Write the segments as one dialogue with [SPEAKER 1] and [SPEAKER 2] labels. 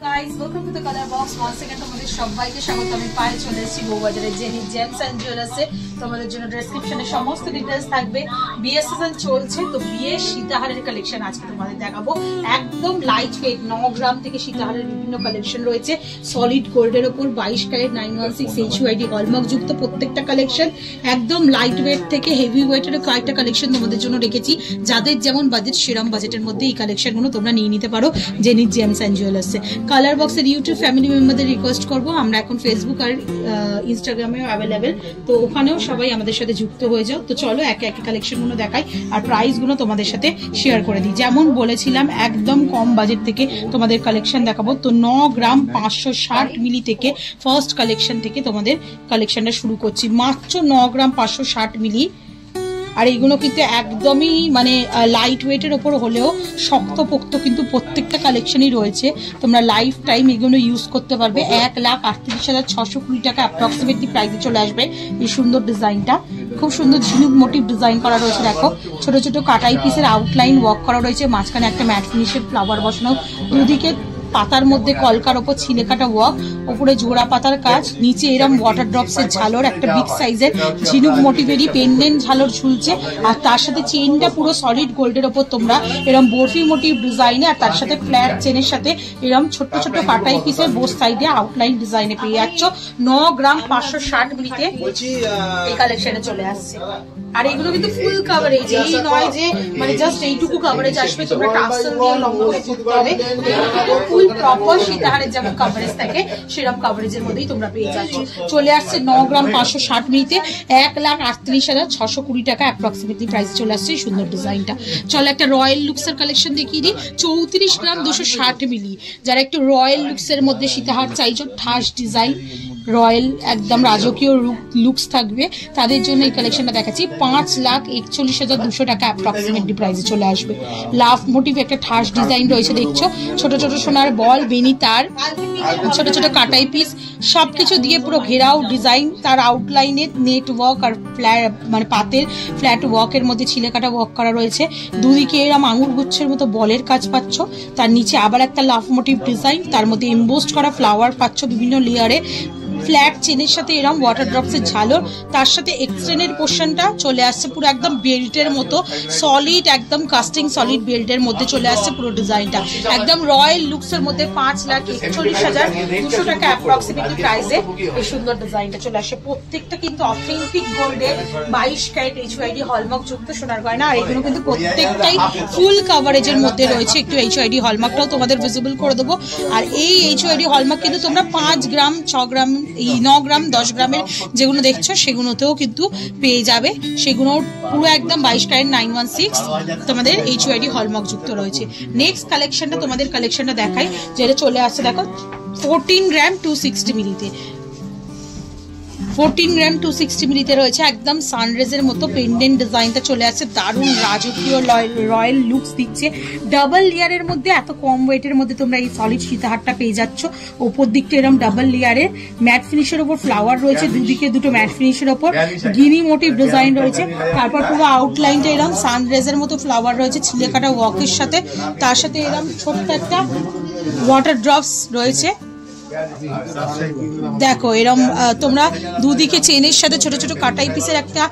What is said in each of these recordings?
[SPEAKER 1] Guys, welcome to the Color Box. Once again, তোমাদের সবাইকে স্বাগত। আমি পায়ে চলে এসেছি বউবাজারে জেনি জেমস এন্ড জুয়েলার্সে। তোমাদের জন্য ডেসক্রিপশনে সমস্ত ডিটেইলস থাকবে। বিয়ে সিজন চলছে, তো বিয়ে সীতাহারের কালেকশন আজকে তোমাদের দেখাবো। একদম লাইট ওয়েট 9 গ্রাম থেকে সীতাহারের বিভিন্ন কালেকশন রয়েছে। সলিড গোল্ডের উপর 22 ক্যারেট 916 HUID হলমার্ক যুক্ত প্রত্যেকটা কালেকশন। একদম লাইট ওয়েট থেকে হেভি ওয়েটের কয়েকটা কালেকশন তোমাদের জন্য রেখেছি। যাদের যেমন বাজেট সেরকম বাজেটের মধ্যে এই কালেকশনগুলো তোমরা নিয়ে নিতে পারো জেনি জেমস এন্ড জুয়েলার্সে। কালার বক্সের ইউটিউব ফ্যামিলি মেম্বারদের রিকোয়েস্ট করবো, আমরা এখন ফেসবুক আর ইনস্টাগ্রামেও অ্যাভেলেবেল, তো ওখানেও সবাই আমাদের সাথে যুক্ত হয়ে যাও। তো চলো একে একে কালেকশনগুলো দেখাই আর প্রাইসগুলো তোমাদের সাথে শেয়ার করে দিই। যেমন বলেছিলাম একদম কম বাজেট থেকে তোমাদের কালেকশন দেখাবো। তো 9 গ্রাম 560 মিলি থেকে ফার্স্ট কালেকশন থেকে তোমাদের কালেকশনটা শুরু করছি। মাত্র 9 গ্রাম 560 মিলি। আর এইগুলো কিন্তু একদমই মানে লাইট ওয়েটের ওপর হলেও শক্তপোক্ত কিন্তু প্রত্যেকটা কালেকশনই রয়েছে। তোমরা লাইফ টাইম এগুলো ইউজ করতে পারবে। 1,38,620 টাকা অ্যাপ্রক্সিমেটলি প্রাইসে চলে আসবে এই সুন্দর ডিজাইনটা। খুব সুন্দর ঝিনুক মোটিভ ডিজাইন করা রয়েছে। দেখো ছোট ছোট কাটাই পিসের আউটলাইন ওয়ার্ক করা রয়েছে, মাঝখানে একটা ম্যাট ফিনিশের ফ্লাওয়ার বসানো, দুদিকে পাতার মধ্যে কলকার ওপর ছিলে কাটা ওয়ার্ক, উপরে জোড়া পাতার কাজ, নিচে এরম ওয়াটার ড্রপসের ঝালর, একটা বিগ সাইজের ঝিনুক মোটিভেরই পেন্ডেন্ট ঝালর ঝুলছে। আর তার সাথে চেনটা পুরো সলিড গোল্ডের ওপর তোমরা এরম বরফি মোটিভ ডিজাইনে, আর তার সাথে ফ্ল্যাট চেনের সাথে এরম ছোট্ট ছোট্ট কাটাই পিসের বোথ সাইডে আউটলাইন ডিজাইনে পেয়ে যাচ্ছ। 9 গ্রাম 560 মিলিতে এই কালেকশনে চলে আসছে। আর এগুলো কিন্তু ফুল কাভারেজ, এই নয় যে মানে জাস্ট এইটুকু কাভারেজ আসবে, তোমরা টাসেল দিয়ে লং করে পড়তে হবে। ফুল প্রপার সীতাহারের যেমন কাভারেজ থাকে সেরকম কাভারেজের মধ্যেই তোমরা পেয়ে যাচ্ছ। চলে আসছে 9 গ্রাম 560 মিলিতে 1,38,620 টাকা অ্যাপ্রক্সিমেটলি প্রাইস চলে আসছে এই সুন্দর ডিজাইনটা। চলো একটা রয়্যাল লুকসের কালেকশন দেখিয়ে দিই। 34 গ্রাম 260 মিলি। যারা একটু রয়্যাল লুকসের মধ্যে সীতাহার চাইছো, ঠাস ডিজাইন, রয়্যাল একদম রাজকীয় লুকস থাকবে, তাদের জন্য এই কালেকশনটা দেখাচ্ছি। 5,41,200 টাকা অ্যাপ্রক্সিমেটলি প্রাইসে চলে আসবে। লাভ মোটিভ একটা ঠাস ডিজাইন রয়েছে, দেখছো ছোট ছোট সোনার বল, বেনি তার, ছোট ছোট কাটাই পিস, সবকিছু দিয়ে পুরো ঘেরাও ডিজাইন। তার আউটলাইনে নেট ওয়ার্ক আর মানে পাতের ফ্ল্যাট ওয়ার্কের মধ্যে ছিলে কাটা ওয়ার্ক করা রয়েছে। দুদিকে এরম আঙুর গুচ্ছের মতো বলের কাজ পাচ্ছ, তার নিচে আবার একটা লাভ মোটিভ ডিজাইন, তার মধ্যে এমবোস্ট করা ফ্লাওয়ার পাচ্ছ বিভিন্ন লেয়ারে, ফ্ল্যাট চেনের সাথে এরকম ওয়াটার ড্রপসের ঝালর, তার সাথে এক্সটেনের পোর্শনটা চলে আসছে পুরো একদম বেল্টের মতো সলিড, একদম কাস্টিং সলিড বেল্টের মধ্যে চলে আসছে পুরো ডিজাইনটা। একদম রয়্যাল লুকসের মধ্যে 5,41,200 টাকা অ্যাপ্রক্সিমেটলি প্রাইসে এই সুন্দর ডিজাইনটা চলে আসে। প্রত্যেকটা কিন্তু অথেন্টিক গোল্ডে 22 ক্যারেট HUID হলমার্ক যুক্ত সোনার গয়না। আর এগুলো কিন্তু প্রত্যেকটাই ফুল কাভারেজের মধ্যে রয়েছে। একটু HUID হলমার্কটাও তোমাদের ভিজিবল করে দেবো। আর এই HUID হলমার্ক কিন্তু তোমরা 5 গ্রাম 6 গ্রাম এই 9 গ্রাম 10 গ্রামের যেগুলো দেখছো সেগুলোতেও কিন্তু পেয়ে যাবে। সেগুলো পুরো একদম 22 ক্যারেট 916 তোমাদের HUID হলমার্ক যুক্ত রয়েছে। নেক্সট কালেকশনটা তোমাদের কালেকশনটা দেখাই, যেটা চলে আসছে দেখো 14 গ্রাম 260 মিলিতে। 14 গ্রাম 260 মিলিতে রয়েছে একদম সানরেজের মতো পেন্ডেন্ট ডিজাইনটা চলে আসছে। দারুণ রাজকীয় রয়্যাল লুকস দিচ্ছে। ডাবল লেয়ারের মধ্যে এত কম ওয়েটের মধ্যে তোমরা এই সলিড সীতাহারটা পেয়ে যাচ্ছ। ওপর দিকটা এরকম ডাবল লেয়ারের ম্যাট ফিনিশের ওপর ফ্লাওয়ার রয়েছে, দুদিকে দুটো ম্যাট ফিনিশের ওপর গিনি মোটিভ ডিজাইন রয়েছে। তারপর পুরো আউটলাইনটা এরকম সানরেজের মতো ফ্লাওয়ার রয়েছে ছিলে কাটা ওয়ার্কের সাথে, তার সাথে এরকম ছোট্ট একটা ওয়াটার ড্রপস রয়েছে। দেখো এরম তোমরা দুদিকে চেনের সাথে ছোট ছোট কাটাই পিসের একটা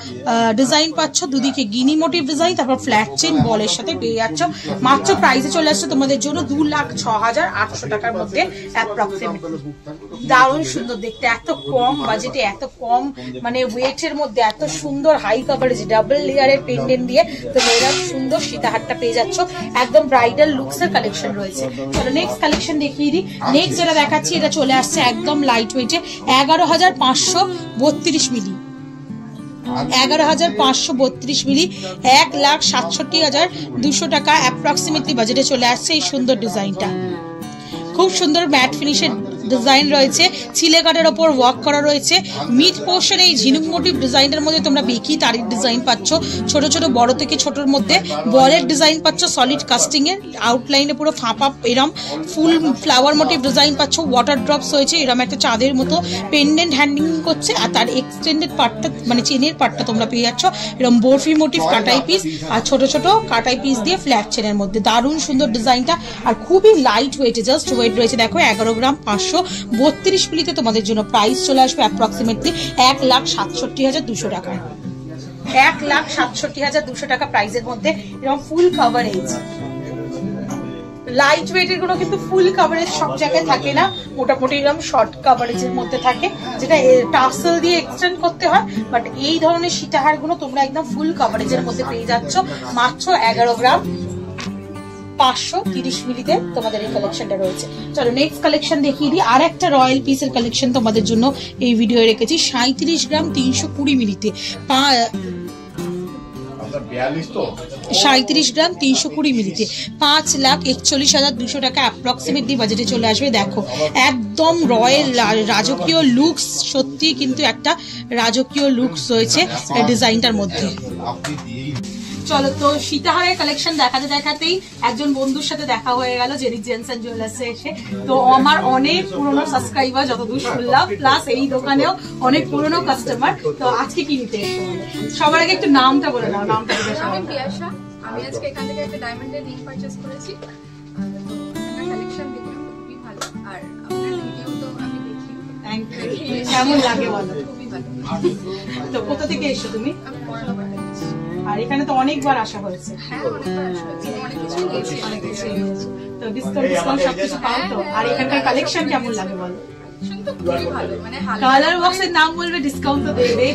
[SPEAKER 1] ডিজাইন পাচ্ছ, দুদিকে গিনি মোটিভ ডিজাইন, তারপর ফ্ল্যাট চেন বলের সাথে পেয়ে যাচ্ছ। মাত্র প্রাইসে চলে আসছে তোমাদের জন্য 2,06,800 টাকার মধ্যে অ্যাপ্রক্সিমেটলি। দারুণ সুন্দর দেখতে, এত কম বাজেটে এত কম মানে ওয়েটের মধ্যে এত সুন্দর হাই কাভারেজ ডাবল লেয়ারের পেন্ডেন্ট দিয়ে তোমরা এরকম সুন্দর সীতাহারটা পেয়ে যাচ্ছ। একদম ব্রাইডাল লুকসের কালেকশন রয়েছে। চলো নেক্সট কালেকশন দেখিয়ে দিই। নেক্সট যেটা দেখাচ্ছি এটা চলে আসছে একদম লাইট ওয়েটে 11,532 মিলি। 11,532 মিলি 1,67,200 টাকা অ্যাপ্রক্সিমেটলি বাজেটে চলে আসছে এই সুন্দর ডিজাইনটা। খুব সুন্দর ম্যাট ফিনিশের ডিজাইন রয়েছে, ছিলে কাটের ওপর ওয়ার্ক করা রয়েছে। মিড পোর্শন এই ঝিনুক মোটিভ ডিজাইনের মধ্যে তোমরা বেকি তারির ডিজাইন পাচ্ছ, ছোট ছোট বড় থেকে ছোটর মধ্যে বলের ডিজাইন পাচ্ছ, সলিড কাস্টিং এর আউটলাইনে পুরো ফাঁপা এরম ফুল ফ্লাওয়ার মোটিভ ডিজাইন পাচ্ছ। ওয়াটার ড্রপস হয়েছে, এরম একটা চাঁদের মতো পেন্ডেন্ট হ্যান্ডিং করছে, আর তার এক্সটেন্ডেড পার্টটা মানে চেনের পার্টটা তোমরা পেয়ে যাচ্ছ এরকম বরফি মোটিভ কাটাই পিস, আর ছোট ছোট কাটাই পিস দিয়ে ফ্ল্যাট চেনের মধ্যে। দারুণ সুন্দর ডিজাইনটা, আর খুবই লাইট ওয়েটে, জাস্ট ওয়েট রয়েছে দেখো 11 গ্রাম 532 মিলিতে। তোমাদের জন্য প্রাইস চলে আসবে অ্যাপ্রক্সিমেটলি 1,67,200 টাকা। 1,67,200 টাকা প্রাইসের মধ্যে এরকম ফুল কাভারেজ। লাইট ওয়েটের গুলো কিন্তু ফুল কাভারেজ সব জায়গায় থাকে না, মোটামুটি এরকম শর্ট কাভারেজের মধ্যে থাকে, যেটা টাসেল দিয়ে এক্সটেন্ড করতে হয়। বাট এই ধরনের সীতাহার গুলো তোমরা একদম ফুল কাভারেজের মধ্যে পেয়ে যাচ্ছ মাত্র 11 গ্রাম 530 মিলিতে তোমাদের এই কালেকশনটা রয়েছে। চলো নেক্সট কালেকশন দেখিয়ে দিই। আর একটা রয়্যাল পিসের কালেকশন তোমাদের জন্য এই ভিডিও রেখেছি 37 গ্রাম 320 মিলিতে। 37 গ্রাম 320 মিলিতে 5,41,200 টাকা অ্যাপ্রক্সিমেটলি বাজেটে চলে আসবে। দেখো একদম রয়্যাল রাজকীয় লুকস, সত্যি কিন্তু একটা রাজকীয় লুকস রয়েছে ডিজাইনটার মধ্যে। চলো তো সীতাহারের কালেকশন দেখাতে দেখাতেই একজন বন্ধুর সাথে দেখা হয়ে গেল জেরিক জেমস এন্ড জুয়েলার্সে এসে। তো আমার অনেক পুরনো সাবস্ক্রাইবার যতদূর শুনলাম, প্লাস এই দোকানেও অনেক পুরনো কাস্টমার। তো আজকে কি নিতে এসছো? সবার আগে একটু নামটা বলে দাও। নামটা বলে দাও।
[SPEAKER 2] আমি প্রিয়াশা, আমি আজকে এখান থেকে একটা ডায়মন্ডের রিং পারচেজ করেছি। আপনার কালেকশন দেখলাম খুবই ভালো, আর আপনার ভিডিও তো আমি দেখি।
[SPEAKER 1] Thank you. কেমন লাগে বলো?
[SPEAKER 2] খুবই ভালো।
[SPEAKER 1] তো কোথা থেকে এসছো তুমি?
[SPEAKER 2] আমি মরানগর থেকে এসেছি।
[SPEAKER 1] আর এখানে তো অনেকবার আসা হয়েছে।
[SPEAKER 2] হ্যাঁ, অনেকবার আসা হয়েছে, অনেক কিছু নিয়েছি।
[SPEAKER 1] তো ডিসকাউন্ট সবকিছু পাও তো? আর এখানকার কালেকশন কেমন লাগে বলো?
[SPEAKER 2] শুনতে খুবই ভালো, মানে হালকা
[SPEAKER 1] কালার বক্সের নাম বলবে, ডিসকাউন্ট তো দেবে।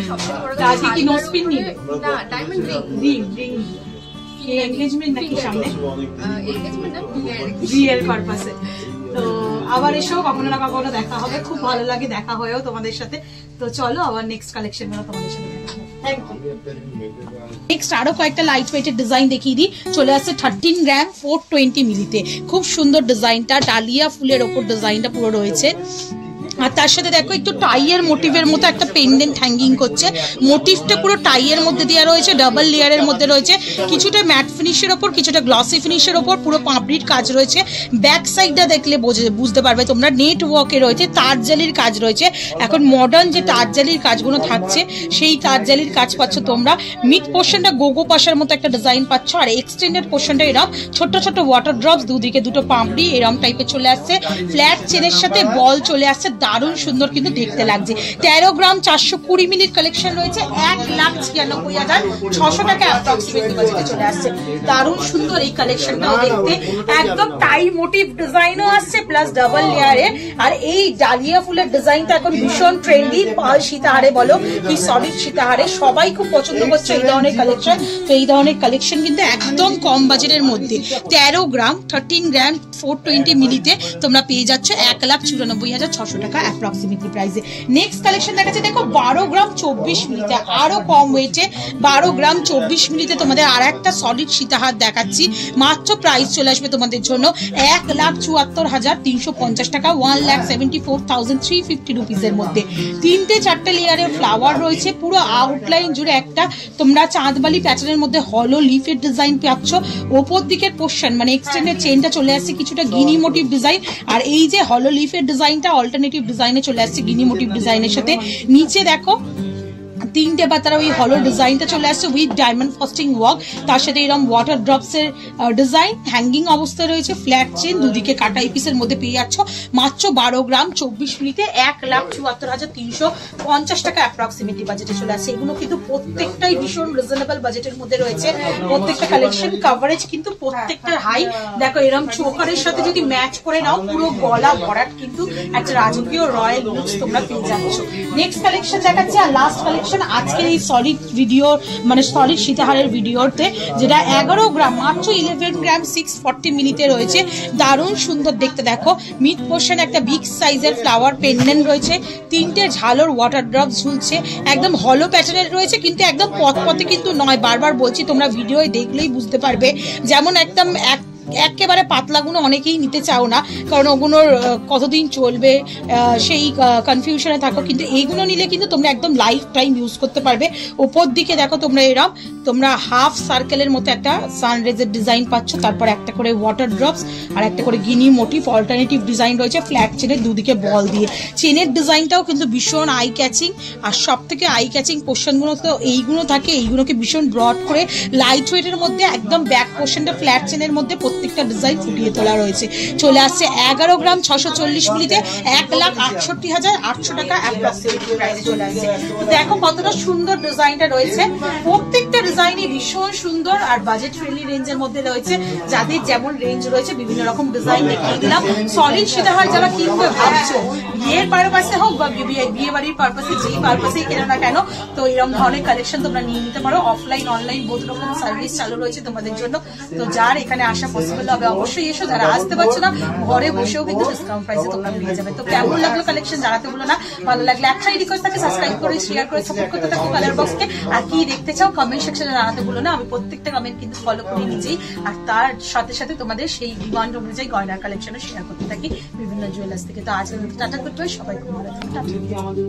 [SPEAKER 2] সবচেয়ে বড়
[SPEAKER 1] আজকে কি নোসপিন নিবে?
[SPEAKER 2] না, ডায়মন্ড রিং।
[SPEAKER 1] রিং এনগেজমেন্ট নাকি সামনে?
[SPEAKER 2] এনগেজমেন্ট না,
[SPEAKER 1] বিয়ের পারপাসে। তো আবার এসো, কখনো না কখনো দেখা হবে, খুব ভালো লাগে দেখা হয়েও তোমাদের সাথে। তো চলো আবার নেক্সট কালেকশন তোমাদের সাথে দেখা হবে। Thank you. নেক্সট আরো কয়েকটা লাইট ওয়েটের ডিজাইন দেখিয়ে দিই। চলে আসছে 13 গ্রাম 420 মিলিতে। খুব সুন্দর ডিজাইনটা, ডালিয়া ফুলের ওপর ডিজাইনটা পুরো রয়েছে। আর তার সাথে দেখো একটু টাইয়ের মোটিভের মতো একটা পেন্ডেন্ট হ্যাঙ্গিং করছে। মোটিভটা পুরো টাইয়ের মধ্যে দেওয়া রয়েছে, ডাবল লেয়ারের মধ্যে রয়েছে, কিছুটা ম্যাট ফিনিশের ওপর, কিছুটা গ্লসি ফিনিশের ওপর, পুরো পাপড়ির কাজ রয়েছে। ব্যাক সাইডটা দেখলে বুঝতে পারবে তোমরা নেট ওয়ার্কে রয়েছে, তারজালির কাজ রয়েছে। এখন মডার্ন যে তারজালির কাজগুলো থাকছে সেই তারজালির কাজ পাচ্ছ তোমরা। মিড পোর্শনটা গোগো পাশার মতো একটা ডিজাইন পাচ্ছ, আর এক্সটেন্ডেড পোর্শনটা এরম ছোট ছোট ওয়াটার ড্রপস, দুদিকে দুটো পাপড়ি এরম টাইপের চলে আসছে। ফ্ল্যাট চেনের সাথে বল চলে আসছে, দারুণ সুন্দর কিন্তু দেখতে লাগছে। 13 গ্রাম 420 মিলির কালেকশন রয়েছে 1,96,600 টাকা অ্যাপ্রক্সিমেটলি বাজেটে চলে আসছে। দারুণ সুন্দর এই কালেকশনটাও দেখতে, একদম টাই মোটিভ ডিজাইনও আসছে প্লাস ডাবল লেয়ারে। আর এই ডালিয়া ফুলের ডিজাইনটা এখন ভীষণ ট্রেন্ডি, পাল সীতাহারে বলো কি সলিড সীতাহারে, সবাই খুব পছন্দ করছে এই ধরনের কালেকশন। তো এই ধরনের কালেকশন কিন্তু একদম কম বাজেটের মধ্যে 13 গ্রাম 420 মিলিতে তোমরা পেয়ে যাচ্ছ 1,94,600 টাকা অ্যাপ্রক্সিমেটলি প্রাইসে। নেক্সট কালেকশন দেখাচ্ছে দেখো 12 গ্রাম 24 মিলিতে, আরো কম ওয়েটে 12 গ্রাম 24 মিলিতে তোমাদের আর একটা সলিড সীতাহার দেখাচ্ছি। মাত্র প্রাইস চলে আসবে তোমাদের জন্য 1,74,350 টাকা, 1,74,350 রুপিসের মধ্যে। 3-4 লেয়ারের ফ্লাওয়ার রয়েছে, পুরো আউটলাইন জুড়ে একটা তোমরা চাঁদবালি প্যাটার্নের মধ্যে হলো লিফের ডিজাইন পাচ্ছ। ওপর দিকের পোর্শন মানে এক্সটেন্ডেড চেনটা চলে আসছে কিছুটা গিনি মোটিভ ডিজাইন, আর এই যে হলো লিফের ডিজাইনটা অল্টারনেটিভ ডিজাইনে চলে আসছে গিনি মোটিভ ডিজাইনের সাথে। নিচে দেখো 3টে পাতারা ওই হলো ডিজাইনটা চলে আসছে উইথ ডায়মন্ড ফস্টিং ওয়ার্ক, তার সাথে এরকম ওয়াটার ড্রপস এর ডিজাইন হ্যাঙ্গিং অবস্থায় রয়েছে। ফ্ল্যাট চেন দুদিকে কাটাই পিসের মধ্যে পেয়ে যাচ্ছ মাত্র 12 গ্রাম 24 মিলিতে 1,74,350 টাকা অ্যাপ্রক্সিমেটলি বাজেটে চলে আসছে। এগুলো কিন্তু প্রত্যেকটাই ভীষণ রিজনেবল বাজেটের মধ্যে রয়েছে। প্রত্যেকটা কালেকশন কভারেজ কিন্তু প্রত্যেকটার হাই। দেখো এরকম চোকারের সাথে যদি ম্যাচ করে নাও পুরো গলা ভরাট কিন্তু একটা রাজকীয় রয়্যাল লুকস তোমরা পেয়ে যাচ্ছ। নেক্সট কালেকশন দেখাচ্ছি আর লাস্ট কালেকশন আজকের এই সলিড ভিডিও মানে সলিড সীতাহারের ভিডিওতে, যেটা 11 গ্রাম মাত্র 11 গ্রাম 640 মিলিতে রয়েছে। দারুণ সুন্দর দেখতে। দেখো মিড পোর্শন একটা বিগ সাইজের ফ্লাওয়ার পেন্ডেন্ট রয়েছে, 3টে ঝালর ওয়াটার ড্রপ ঝুলছে, একদম হলো প্যাটার্নের রয়েছে কিন্তু একদম পথে কিন্তু নয়। বারবার বলছি তোমরা ভিডিও দেখলেই বুঝতে পারবে, যেমন একদম একেবারে পাতলাগুলো অনেকেই নিতে চাও না, কারণ ওগুলোর কতদিন চলবে সেই কনফিউশনে থাকো, কিন্তু এইগুলো নিলে কিন্তু তোমরা একদম লাইফ টাইম ইউজ করতে পারবে। ওপর দিকে দেখো তোমরা এরকম তোমরা হাফ সার্কেলের মতো একটা সানরেজের ডিজাইন পাচ্ছ, তারপর একটা করে ওয়াটার ড্রপস আর একটা করে গিনি মোটিভ অল্টারনেটিভ ডিজাইন রয়েছে ফ্ল্যাট চেনের দুদিকে বল দিয়ে। চেনের ডিজাইনটাও কিন্তু ভীষণ আই ক্যাচিং, আর সব থেকে আই ক্যাচিং পোর্শনগুলো তো এইগুলো থাকে, এইগুলোকে ভীষণ ব্রড করে লাইট ওয়েটের মধ্যে একদম ব্যাক পোর্শনটা ফ্ল্যাট চেনের মধ্যে প্রত্যেকটা ডিজাইন ফুটিয়ে তোলা রয়েছে। চলে আসছে 11 গ্রাম 640 মিলিতে 1,68,800 টাকা অ্যাপ্রক্সিমেটলি প্রাইসে চলে আসছে। দেখো কতটা সুন্দর ডিজাইনটা রয়েছে, প্রত্যেকটা ডিজাইনই ভীষণ সুন্দর আর বাজেট ফ্রেন্ডলি রেঞ্জের মধ্যে রয়েছে। যাদের যেমন রেঞ্জ রয়েছে বিভিন্ন রকম ডিজাইন দেখিয়ে দিলাম। সলিড সীতাহার যারা কিনবে ভাবছো, বিয়ের পারপাসে হোক বা বিয়ে বাড়ির পারপাসে, যেই পারপাসেই কেনো না কেন, তো এরকম ধরনের কালেকশন তোমরা নিয়ে নিতে পারো। অফলাইন অনলাইন বোধ রকম সার্ভিস চালু রয়েছে তোমাদের জন্য। তো যার এখানে আসা পসিবল হবে অবশ্যই এসো, যারা আসতে পারছো না ঘরে বসেও কিন্তু ডিসকাউন্ট প্রাইসে তোমরা পেয়ে যাবে। তো কেমন লাগলো কালেকশন জানাতে ভুলো না, ভালো লাগলে একটাই রিকোয়েস্ট থাকে সাবস্ক্রাইব করে শেয়ার করে সাপোর্ট করতে থাকো কালার বক্সকে। আর কি দেখতে চাও কমেন্ট সেকশনে জানাতে ভুলো না, আমি প্রত্যেকটা কমেন্ট কিন্তু ফলো করি নিজেই, আর তার সাথে সাথে তোমাদের সেই ডিমান্ড অনুযায়ী গয়নার কালেকশনও শেয়ার করতে থাকি বিভিন্ন জুয়েলার্স থেকে। তো আজকের মতো টাটা করতে হয় সবাই, খুব ভালো থাকো।